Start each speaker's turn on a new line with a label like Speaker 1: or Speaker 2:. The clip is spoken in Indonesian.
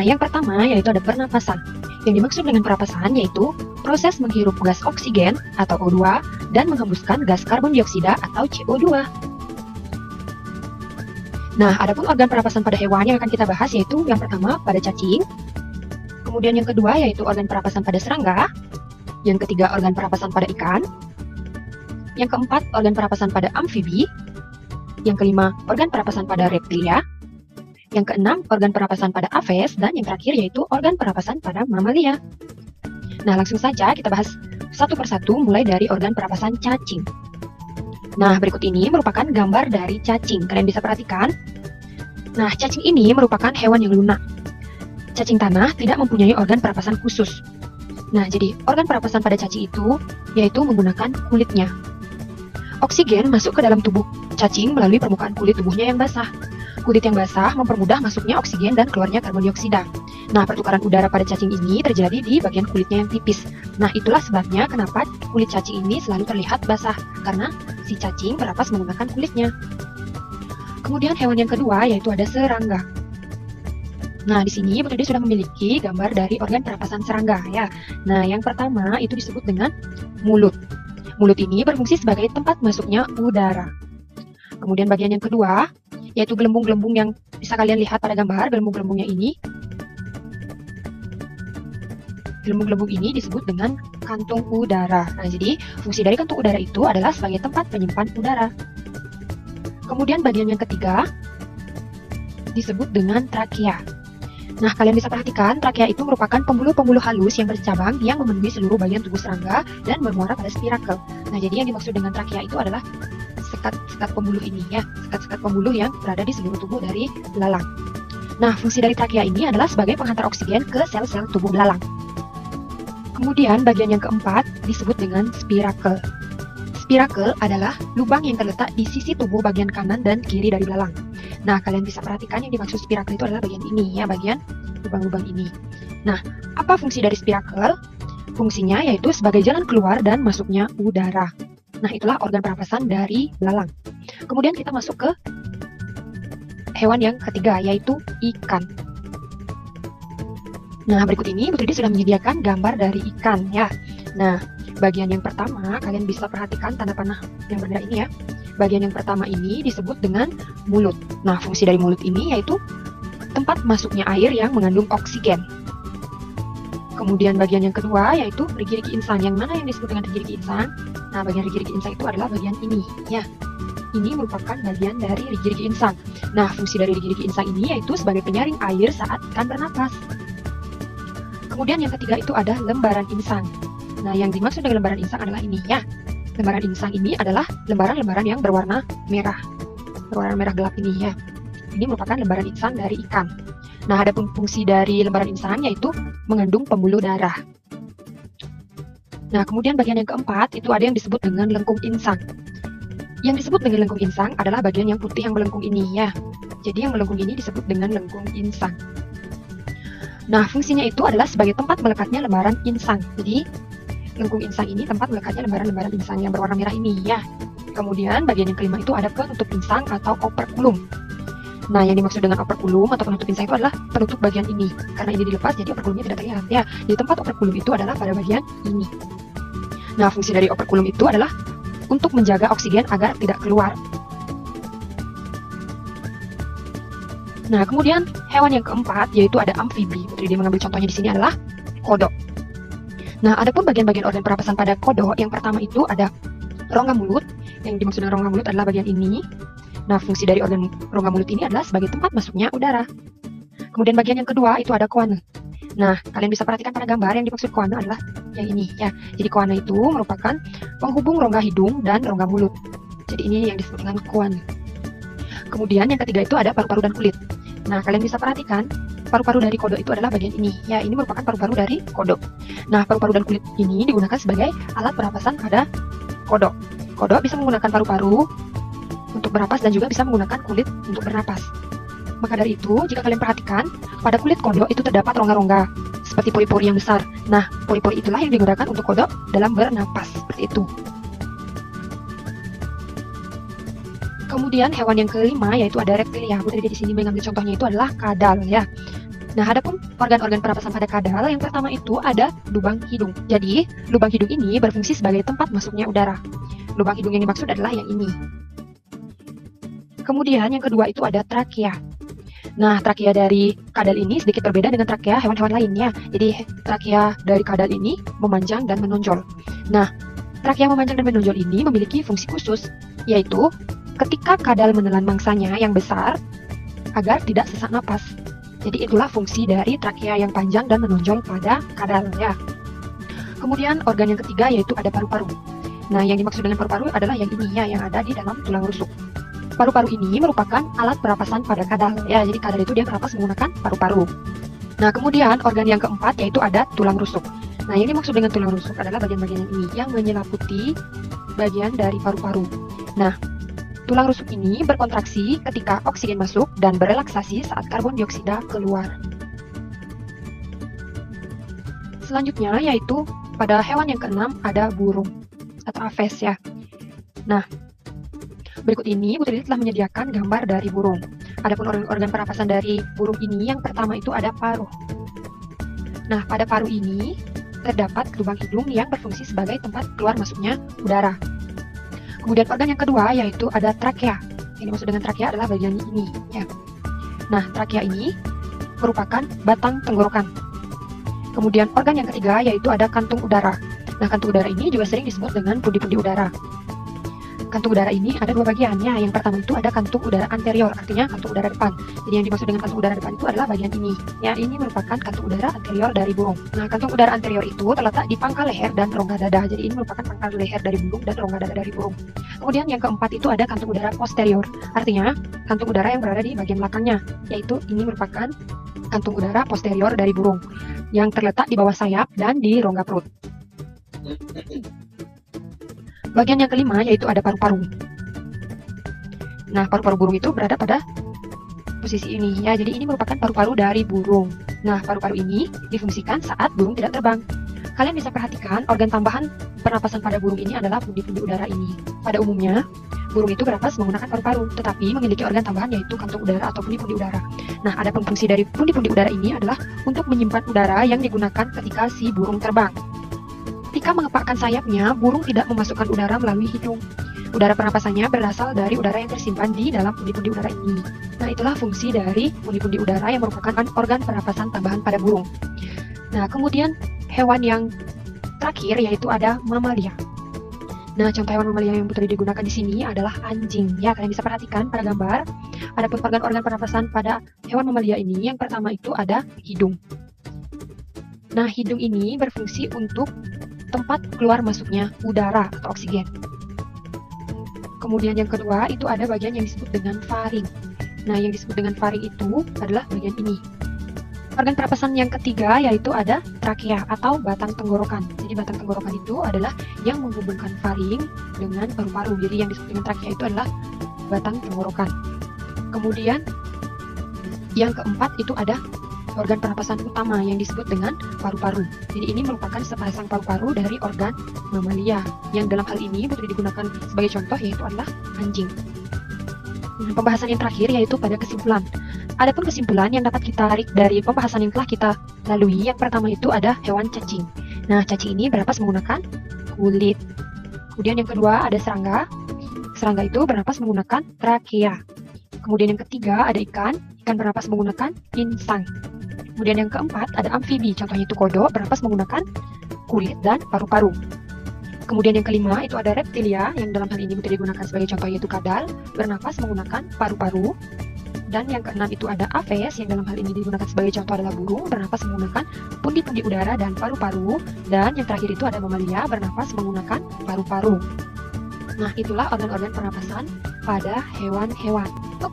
Speaker 1: Nah, yang pertama yaitu ada pernapasan. Yang dimaksud dengan pernapasan yaitu proses menghirup gas oksigen atau O2 dan menghembuskan gas karbon dioksida atau CO2. Nah, adapun organ pernapasan pada hewan yang akan kita bahas yaitu yang pertama pada cacing, kemudian yang kedua yaitu organ pernapasan pada serangga, yang ketiga organ pernapasan pada ikan, yang keempat organ pernapasan pada amfibi, yang kelima organ pernapasan pada reptilia, yang keenam organ pernapasan pada aves, dan yang terakhir yaitu organ pernapasan pada mamalia. Nah, langsung saja kita bahas satu persatu mulai dari organ pernapasan cacing. Nah, berikut ini merupakan gambar dari cacing. Kalian bisa perhatikan. Nah, cacing ini merupakan hewan yang lunak. Cacing tanah tidak mempunyai organ pernapasan khusus. Nah, jadi organ pernapasan pada cacing itu yaitu menggunakan kulitnya. Oksigen masuk ke dalam tubuh cacing melalui permukaan kulit tubuhnya yang basah. Kulit yang basah mempermudah masuknya oksigen dan keluarnya karbon dioksida. Nah, pertukaran udara pada cacing ini terjadi di bagian kulitnya yang tipis. Nah, itulah sebabnya kenapa kulit cacing ini selalu terlihat basah, karena si cacing bernapas menggunakan kulitnya. Kemudian hewan yang kedua yaitu ada serangga. Nah, di sini Bu Tudi sudah memiliki gambar dari organ pernapasan serangga ya. Nah, yang pertama itu disebut dengan mulut. Mulut ini berfungsi sebagai tempat masuknya udara. Kemudian bagian yang kedua yaitu gelembung-gelembung yang bisa kalian lihat pada gambar. Gelembung-gelembungnya ini, gelembung-gelembung ini disebut dengan kantung udara. Nah, jadi fungsi dari kantung udara itu adalah sebagai tempat penyimpan udara. Kemudian bagian yang ketiga disebut dengan trakea. Nah, kalian bisa perhatikan, trakea itu merupakan pembuluh-pembuluh halus yang bercabang yang memenuhi seluruh bagian tubuh serangga dan bermuara pada spirakel. Nah, jadi yang dimaksud dengan trakea itu adalah sekat-sekat pembuluh ini ya, sekat-sekat pembuluh yang berada di seluruh tubuh dari belalang. Nah, fungsi dari trakea ini adalah sebagai penghantar oksigen ke sel-sel tubuh belalang. Kemudian bagian yang keempat disebut dengan spirakel. Spirakel adalah lubang yang terletak di sisi tubuh bagian kanan dan kiri dari belalang. Nah, kalian bisa perhatikan yang dimaksud spirakel itu adalah bagian ini ya, bagian lubang-lubang ini. Nah, apa fungsi dari spirakel? Fungsinya yaitu sebagai jalan keluar dan masuknya udara. Nah, itulah organ pernapasan dari belalang. Kemudian kita masuk ke hewan yang ketiga, yaitu ikan. Nah, berikut ini Bu Tudi sudah menyediakan gambar dari ikan ya. Nah, bagian yang pertama, kalian bisa perhatikan tanda panah yang benda ini ya. Bagian yang pertama ini disebut dengan mulut. Nah, fungsi dari mulut ini yaitu tempat masuknya air yang mengandung oksigen. Kemudian bagian yang kedua yaitu rigi-rigi insang. Yang mana yang disebut dengan rigi-rigi insang? Nah, bagian rigi-rigi insang itu adalah bagian ini ya. Ini merupakan bagian dari rigi-rigi insang. Nah, fungsi dari rigi-rigi insang ini yaitu sebagai penyaring air saat ikan bernapas. Kemudian yang ketiga itu ada lembaran insang. Nah, yang dimaksud dengan lembaran insang adalah ini ya. Lembaran insang ini adalah lembaran-lembaran yang berwarna merah. Berwarna merah gelap ini ya. Ini merupakan lembaran insang dari ikan. Nah, ada fungsi dari lembaran insang yaitu mengandung pembuluh darah. Nah, kemudian bagian yang keempat itu ada yang disebut dengan lengkung insang. Yang disebut dengan lengkung insang adalah bagian yang putih yang melengkung ini ya. Jadi yang melengkung ini disebut dengan lengkung insang. Nah, fungsinya itu adalah sebagai tempat melekatnya lembaran insang. Jadi lengkung insang ini tempat melekatnya lembaran-lembaran insang yang berwarna merah ini ya. Kemudian bagian yang kelima itu ada penutup insang atau operculum. Nah, yang dimaksud dengan operculum atau penutup insang itu adalah penutup bagian ini. Karena ini dilepas, jadi operculumnya tidak terlihat ya. Jadi tempat operculum itu adalah pada bagian ini. Nah, fungsi dari operculum itu adalah untuk menjaga oksigen agar tidak keluar. Nah, kemudian hewan yang keempat yaitu ada amfibi. Putri dia mengambil contohnya di sini adalah kodok. Nah, adapun bagian-bagian organ pernapasan pada kodok, yang pertama itu ada rongga mulut. Yang dimaksud dengan rongga mulut adalah bagian ini. Nah, fungsi dari organ rongga mulut ini adalah sebagai tempat masuknya udara. Kemudian bagian yang kedua itu ada koane. Nah, kalian bisa perhatikan pada gambar yang dimaksud koane adalah yang ini ya. Jadi koane itu merupakan penghubung rongga hidung dan rongga mulut. Jadi ini yang disebut dengan koane. Kemudian yang ketiga itu ada paru-paru dan kulit. Nah, kalian bisa perhatikan paru-paru dari kodok itu adalah bagian ini ya. Ini merupakan paru-paru dari kodok. Nah, paru-paru dan kulit ini digunakan sebagai alat pernapasan pada kodok. Kodok bisa menggunakan paru-paru untuk bernapas dan juga bisa menggunakan kulit untuk bernapas. Maka dari itu, jika kalian perhatikan, pada kulit kodok itu terdapat rongga-rongga seperti pori-pori yang besar. Nah, pori-pori itulah yang digunakan untuk kodok dalam bernapas, seperti itu. Kemudian hewan yang kelima yaitu ada reptilia. Putri di sini mengambil contohnya itu adalah kadal ya. Nah, adapun organ-organ pernapasan pada kadal, yang pertama itu ada lubang hidung. Jadi, lubang hidung ini berfungsi sebagai tempat masuknya udara. Lubang hidung yang dimaksud adalah yang ini. Kemudian yang kedua itu ada trakea. Nah, trakea dari kadal ini sedikit berbeda dengan trakea hewan-hewan lainnya. Jadi, trakea dari kadal ini memanjang dan menonjol. Nah, trakea memanjang dan menonjol ini memiliki fungsi khusus, yaitu ketika kadal menelan mangsanya yang besar agar tidak sesak napas. Jadi itulah fungsi dari trakea yang panjang dan menonjol pada kadal ya. Kemudian organ yang ketiga yaitu ada paru-paru. Nah, yang dimaksud dengan paru-paru adalah yang ini ya, yang ada di dalam tulang rusuk. Paru-paru ini merupakan alat perapasan pada kadal ya. Jadi kadal itu dia perapas menggunakan paru-paru. Nah, kemudian organ yang keempat yaitu ada tulang rusuk. Nah, yang dimaksud dengan tulang rusuk adalah bagian-bagian yang ini yang menyelimuti bagian dari paru-paru. Nah, tulang rusuk ini berkontraksi ketika oksigen masuk dan berelaksasi saat karbon dioksida keluar. Selanjutnya yaitu pada hewan yang keenam ada burung atau aves ya. Nah, berikut ini Bu Trini telah menyediakan gambar dari burung. Adapun organ-organ pernapasan dari burung ini yang pertama itu ada paruh. Nah, pada paruh ini terdapat lubang hidung yang berfungsi sebagai tempat keluar masuknya udara. Kemudian organ yang kedua yaitu ada trakea. Yang dimaksud dengan trakea adalah bagian ini ya. Nah, trakea ini merupakan batang tenggorokan. Kemudian organ yang ketiga yaitu ada kantung udara. Nah, kantung udara ini juga sering disebut dengan pundi-pundi udara. Kantung udara ini ada dua bagiannya. Yang pertama itu ada kantung udara anterior, artinya kantung udara depan. Jadi yang dimaksud dengan kantung udara depan itu adalah bagian ini. Ya, ini merupakan kantung udara anterior dari burung. Nah, kantung udara anterior itu terletak di pangkal leher dan rongga dada. Jadi ini merupakan pangkal leher dari burung dan rongga dada dari burung. Kemudian yang keempat itu ada kantung udara posterior, artinya kantung udara yang berada di bagian belakangnya. Yaitu ini merupakan kantung udara posterior dari burung yang terletak di bawah sayap dan di rongga perut. Bagian yang kelima yaitu ada paru-paru. Nah, paru-paru burung itu berada pada posisi ini ya. Jadi ini merupakan paru-paru dari burung. Nah, paru-paru ini difungsikan saat burung tidak terbang. Kalian bisa perhatikan organ tambahan pernapasan pada burung ini adalah pundi-pundi udara ini. Pada umumnya, burung itu bernapas menggunakan paru-paru, tetapi memiliki organ tambahan yaitu kantung udara atau pundi-pundi udara. Nah, adapun fungsi dari pundi-pundi udara ini adalah untuk menyimpan udara yang digunakan ketika si burung terbang. Ketika mengepakkan sayapnya, burung tidak memasukkan udara melalui hidung. Udara pernapasannya berasal dari udara yang tersimpan di dalam pundi-pundi udara ini. Nah, itulah fungsi dari pundi-pundi udara yang merupakan organ pernapasan tambahan pada burung. Nah, kemudian hewan yang terakhir yaitu ada mamalia. Nah, contoh hewan mamalia yang betul digunakan di sini adalah anjing. Ya, kalian bisa perhatikan pada gambar. Adapun organ-organ pernapasan pada hewan mamalia ini, yang pertama itu ada hidung. Nah, hidung ini berfungsi untuk tempat keluar masuknya udara atau oksigen. Kemudian yang kedua itu ada bagian yang disebut dengan faring. Nah, yang disebut dengan faring itu adalah bagian ini. Organ pernapasan yang ketiga yaitu ada trakea atau batang tenggorokan. Jadi batang tenggorokan itu adalah yang menghubungkan faring dengan paru-paru. Jadi yang disebut dengan trakea itu adalah batang tenggorokan. Kemudian yang keempat itu ada organ pernapasan utama yang disebut dengan paru-paru. Jadi ini merupakan sepasang paru-paru dari organ mamalia yang dalam hal ini betul digunakan sebagai contoh yaitu adalah anjing. Nah, pembahasan yang terakhir yaitu pada kesimpulan. Adapun kesimpulan yang dapat kita tarik dari pembahasan yang telah kita lalui, yang pertama itu ada hewan cacing. Nah, cacing ini bernapas menggunakan kulit. Kemudian yang kedua ada serangga. Serangga itu bernapas menggunakan trakea. Kemudian yang ketiga ada ikan. Ikan bernapas menggunakan insang. Kemudian yang keempat ada amfibi, contohnya itu kodok, bernapas menggunakan kulit dan paru-paru. Kemudian yang kelima itu ada reptilia, yang dalam hal ini bisa digunakan sebagai contoh yaitu kadal, bernapas menggunakan paru-paru. Dan yang keenam itu ada aves, yang dalam hal ini digunakan sebagai contoh adalah burung, bernapas menggunakan pundi-pundi udara dan paru-paru. Dan yang terakhir itu ada mamalia, bernapas menggunakan paru-paru. Nah, itulah organ-organ pernapasan pada hewan-hewan.